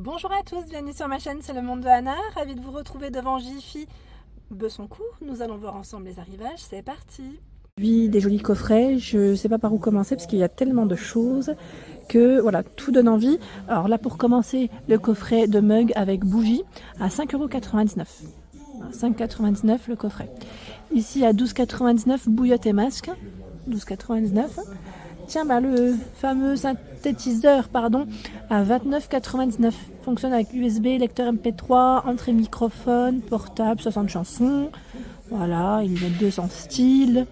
Bonjour à tous, bienvenue sur ma chaîne, c'est le monde de Anna, ravie de vous retrouver devant Jiffy Besoncourt. Nous allons voir ensemble les arrivages, c'est parti. Des jolis coffrets, je ne sais pas par où commencer parce qu'il y a tellement de choses que voilà, tout donne envie. Alors là pour commencer, le coffret de mug avec bougie à 5,99 €. 5,99 € le coffret. Ici à 12,99 € bouillotte et masque, 12,99 €. Tiens, bah, le fameux synthétiseur, à 29,99 €. Fonctionne avec USB, lecteur MP3, entrée microphone, portable, 60 chansons. Voilà, il y a 200 styles,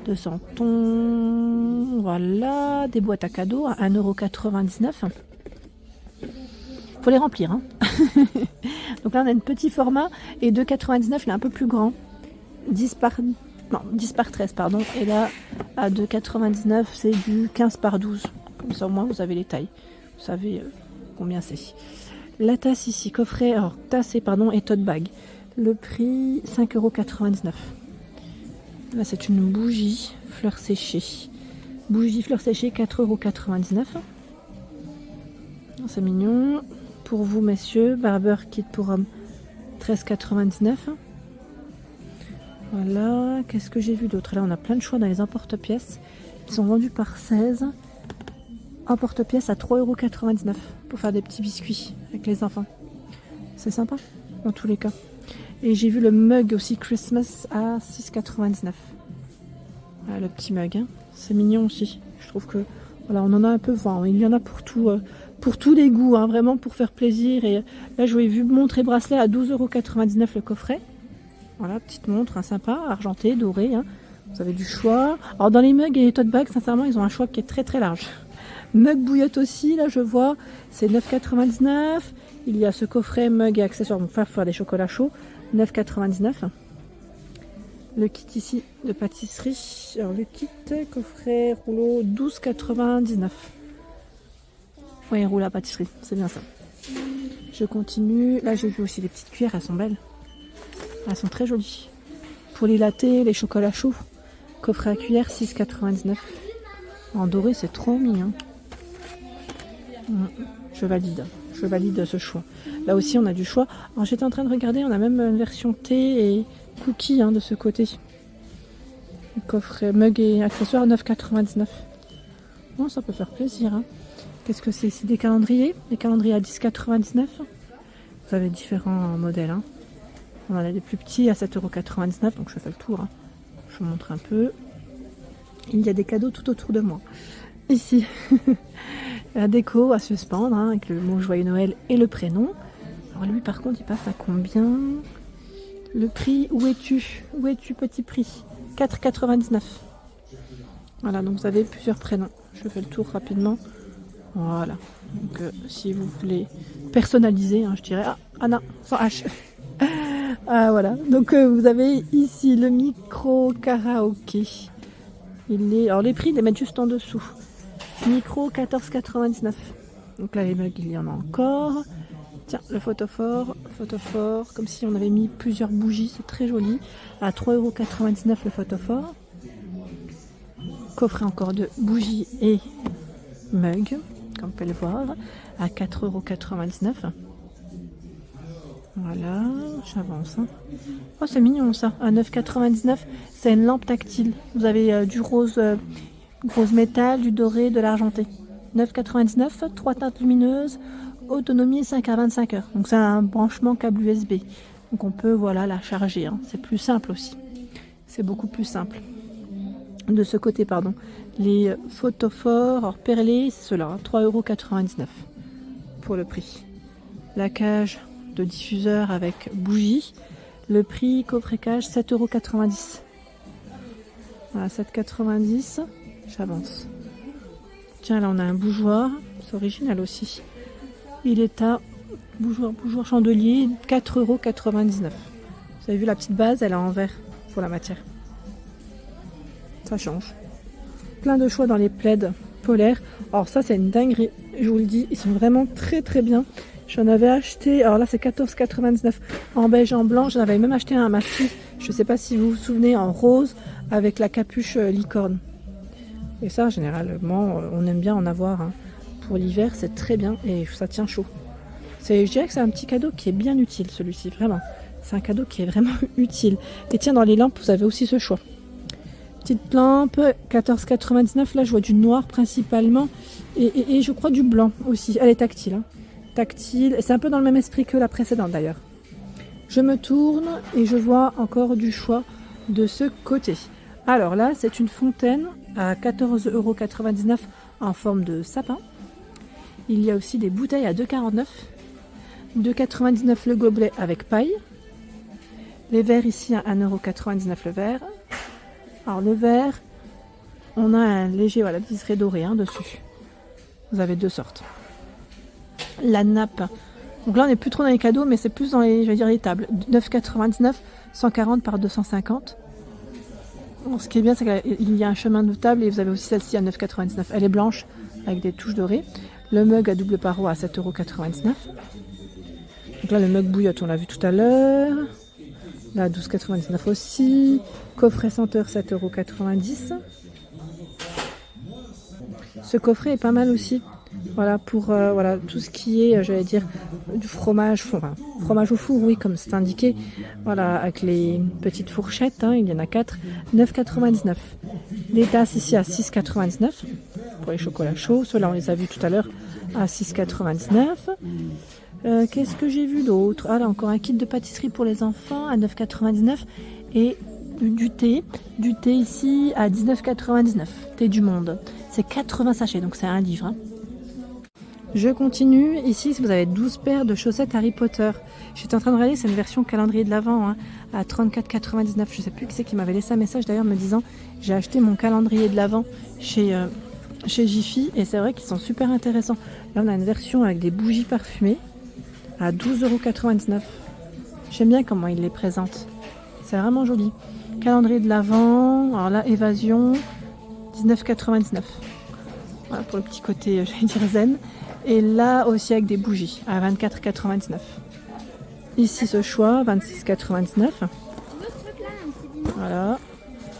200 tons. Voilà, des boîtes à cadeaux à 1,99 €. Faut les remplir, hein. Donc là, on a un petit format et 2,99 €, il est un peu plus grand. 10 par 13, pardon. Et là, à 2,99 €, c'est du 15 par 12. Comme ça, au moins, vous avez les tailles. Vous savez combien c'est. La tasse ici, coffret, alors tasse et tote bag. Le prix, 5,99 €. Là, c'est une bougie fleur séchée. Bougie fleur séchée, 4,99 €. C'est mignon. Pour vous, messieurs, Barber Kit pour homme, 13,99 €. Voilà, qu'est-ce que j'ai vu d'autre? Là, on a plein de choix dans les emporte-pièces. Ils sont vendus par 16. Emporte-pièces à 3,99 € pour faire des petits biscuits avec les enfants. C'est sympa, dans tous les cas. Et j'ai vu le mug aussi Christmas à 6,99 €. Voilà, le petit mug, hein. C'est mignon aussi. Je trouve que voilà, on en a un peu, enfin, il y en a pour tous les goûts, hein, vraiment pour faire plaisir. Et là, je vous ai vu montre et bracelet à 12,99 € le coffret. Voilà, petite montre, hein, sympa, argentée, dorée, hein. Vous avez du choix. Alors dans les mugs et les tote bags, sincèrement, ils ont un choix qui est très très large. Mug bouillotte aussi, là je vois, c'est 9,99 €. Il y a ce coffret mug et accessoires pour faire des chocolats chauds, 9,99 €. Le kit ici de pâtisserie, alors le kit coffret rouleau 12,99 €. Oui, rouleau à pâtisserie, c'est bien ça. Je continue. Là j'ai vu aussi les petites cuillères, elles sont belles. Elles sont très jolies. Pour les lattés, les chocolats chauds, coffret à cuillère, 6,99 €. En doré, c'est trop mignon. Je valide ce choix. Là aussi, on a du choix. Alors, j'étais en train de regarder, on a même une version thé et cookies, hein, de ce côté. Coffret mug et accessoires, 9,99 €. Bon, ça peut faire plaisir, hein. Qu'est-ce que c'est ici? Des calendriers. Des calendriers à 10,99 €. Vous avez différents modèles, hein. On en a des plus petits à 7,99 €, donc je fais le tour, hein. Je vous montre un peu. Il y a des cadeaux tout autour de moi. Ici, la déco à suspendre, hein, avec le mot Joyeux Noël et le prénom. Alors lui, par contre, il passe à combien? Le prix, où es-tu? Où es-tu, petit prix? 4,99 €. Voilà, donc vous avez plusieurs prénoms. Je fais le tour rapidement. Voilà. Donc si vous voulez personnaliser, hein, je dirais, ah, Anna, sans H. Ah voilà, donc vous avez ici le micro karaoké. Alors les prix, les mettre juste en dessous. Micro 14,99 €. Donc là les mugs, il y en a encore. Tiens, le photophore, comme si on avait mis plusieurs bougies, c'est très joli. À 3,99 € le photophore. Coffret encore de bougies et mugs, comme vous pouvez le voir, à 4,99 €. Voilà, j'avance, hein. Oh, c'est mignon ça, à 9,99 €. C'est une lampe tactile. Vous avez du rose, rose métal, du doré, de l'argenté. 9,99 €, 3 teintes lumineuses, autonomie 5 à 25 heures. Donc c'est un branchement câble USB. Donc on peut, voilà, la charger, hein. C'est plus simple aussi. C'est beaucoup plus simple. De ce côté, pardon. Les photophores, alors perlés, c'est ceux-là, hein, 3,99 € pour le prix. La cage de diffuseur avec bougie. Le prix coffret cage, 7,90 €. Voilà, 7,90 €. J'avance. Tiens, là on a un bougeoir. C'est original aussi. Il est à bougeoir chandelier, 4,99 €. Vous avez vu la petite base, elle est en verre pour la matière. Ça change. Plein de choix dans les plaids polaires. Alors ça c'est une dinguerie, je vous le dis. Ils sont vraiment très très bien. J'en avais acheté, alors là c'est 14,99 € en beige, en blanc. J'en avais même acheté un à ma fille, je ne sais pas si vous vous souvenez, en rose avec la capuche licorne. Et ça généralement on aime bien en avoir, hein. Pour l'hiver c'est très bien et ça tient chaud. Je dirais que c'est un petit cadeau qui est bien utile, celui-ci, vraiment. C'est un cadeau qui est vraiment utile. Et tiens, dans les lampes, vous avez aussi ce choix. Petite lampe, 14,99. Là, je vois du noir principalement. Et je crois du blanc aussi. Elle est tactile. Hein. Tactile. C'est un peu dans le même esprit que la précédente d'ailleurs. Je me tourne et je vois encore du choix de ce côté. Alors là, c'est une fontaine à 14,99 € en forme de sapin. Il y a aussi des bouteilles à 2,49 €. 2,99 € le gobelet avec paille. Les verres ici à 1,99 € le verre. Alors le verre, on a un léger liseré doré dessus. Vous avez deux sortes. La nappe. Donc là on n'est plus trop dans les cadeaux, mais c'est plus dans les, les tables. 9,99 €, 140 par 250. Bon, ce qui est bien, c'est qu'il y a un chemin de table et vous avez aussi celle-ci à 9,99 €. Elle est blanche avec des touches dorées. Le mug à double paro à 7,99 €. Donc là le mug bouillotte, on l'a vu tout à l'heure. Là, 12,99 € aussi. Coffret senteur, 7,90 €. Ce coffret est pas mal aussi. Voilà, pour tout ce qui est, du fromage, fromage au four, oui, comme c'est indiqué. Voilà, avec les petites fourchettes, il y en a 4, 9,99 €. Les tasses ici à 6,99 € pour les chocolats chauds. Ceux-là, on les a vus tout à l'heure à 6,99 €. Qu'est-ce que j'ai vu d'autre? Ah là, encore un kit de pâtisserie pour les enfants à 9,99 € et du thé ici à 19,99 €. Thé du monde. C'est 80 sachets, donc c'est un livre. Je continue. Ici, vous avez 12 paires de chaussettes Harry Potter. J'étais en train de regarder, c'est une version calendrier de l'Avent à 34,99 €. Je sais plus qui c'est qui m'avait laissé un message d'ailleurs me disant j'ai acheté mon calendrier de l'Avent chez Jiffy et c'est vrai qu'ils sont super intéressants. Là, on a une version avec des bougies parfumées à 12,99 €. J'aime bien comment il les présente. C'est vraiment joli. Calendrier de l'Avent. Alors là, Évasion, 19,99 €. Voilà pour le petit côté, zen. Et là aussi avec des bougies à 24,99 €. Ici ce choix, 26,99 €. Voilà.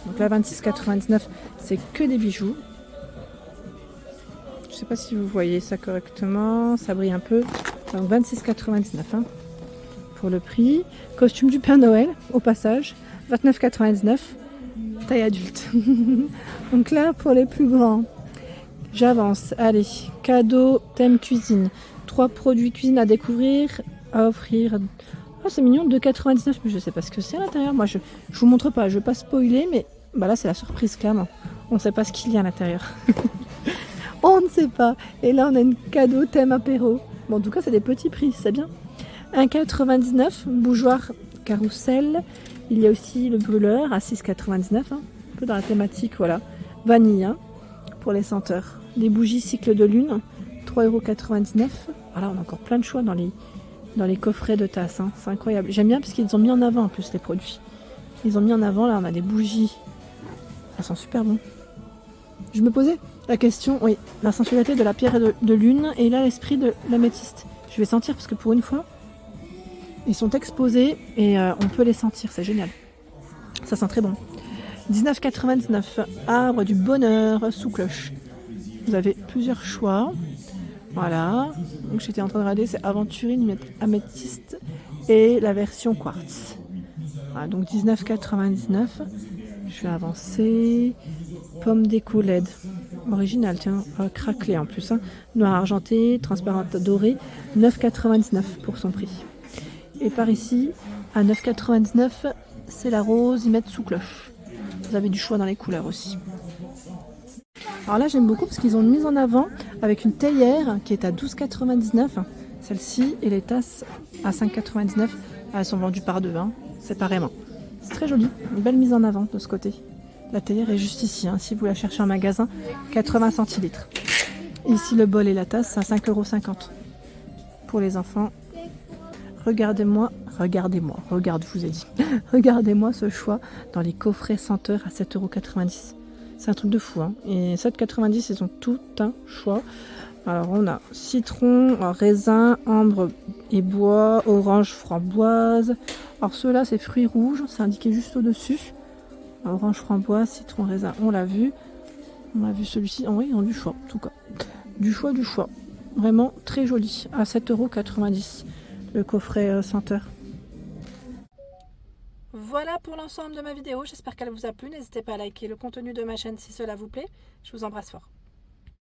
Donc là, 26,99 €, c'est que des bijoux. Je sais pas si vous voyez ça correctement. Ça brille un peu. Donc 26,99 € pour le prix. Costume du Père Noël, au passage, 29,99 €, taille adulte. Donc là, pour les plus grands, j'avance. Allez, cadeau, thème cuisine. 3 produits cuisine à découvrir, à offrir. Oh, c'est mignon, 2,99 €, mais je sais pas ce que c'est à l'intérieur. Moi, je vous montre pas, je vais pas spoiler, mais là, c'est la surprise, clairement. On ne sait pas ce qu'il y a à l'intérieur. On ne sait pas. Et là, on a une cadeau, thème apéro. Bon, en tout cas, c'est des petits prix, c'est bien. 1,99 €, bougeoir carrousel. Il y a aussi le brûleur à 6,99 €, un peu dans la thématique, voilà. Vanille, pour les senteurs. Les bougies cycle de lune, 3,99 €. Voilà, on a encore plein de choix dans les coffrets de tasses. C'est incroyable. J'aime bien parce qu'ils ont mis en avant en plus les produits. Ils ont mis en avant, là, on a des bougies. Elles sont super bonnes. Je me posais la question, oui, la sensualité de la pierre de lune et là l'esprit de l'améthyste. Je vais sentir parce que pour une fois, ils sont exposés et on peut les sentir, c'est génial. Ça sent très bon. 19,99 €, arbre du bonheur sous cloche. Vous avez plusieurs choix. Voilà. Donc j'étais en train de regarder, c'est aventurine, améthyste et la version quartz. Voilà, donc 19,99 €. Je vais avancer. Pomme déco LED. Original, tiens, craquelé en plus. Noir argenté, transparente dorée. 9,99 € pour son prix. Et par ici, à 9,99 €, c'est la rose, ils mettent sous cloche. Vous avez du choix dans les couleurs aussi. Alors là, j'aime beaucoup parce qu'ils ont une mise en avant avec une théière qui est à 12,99 €. Celle-ci et les tasses à 5,99 €. Elles sont vendues par deux, séparément. C'est très joli, une belle mise en avant de ce côté. La théière est juste ici, si vous la cherchez en magasin, 80 centilitres. Ici, le bol et la tasse à 5,50 € pour les enfants. Regardez-moi, je vous ai dit. Regardez-moi ce choix dans les coffrets senteurs à 7,90 €. C'est un truc de fou. Et 7,90 €, ils ont tout un choix. Alors, on a citron, raisin, ambre et bois, orange, framboise. Alors, ceux-là, c'est fruits rouges, c'est indiqué juste au-dessus. Orange, framboise, citron, raisin, on l'a vu. On a vu celui-ci. Oui, ils ont du choix, en tout cas. Du choix. Vraiment très joli, à 7,90 € le coffret senteur. Voilà pour l'ensemble de ma vidéo, j'espère qu'elle vous a plu. N'hésitez pas à liker le contenu de ma chaîne si cela vous plaît. Je vous embrasse fort.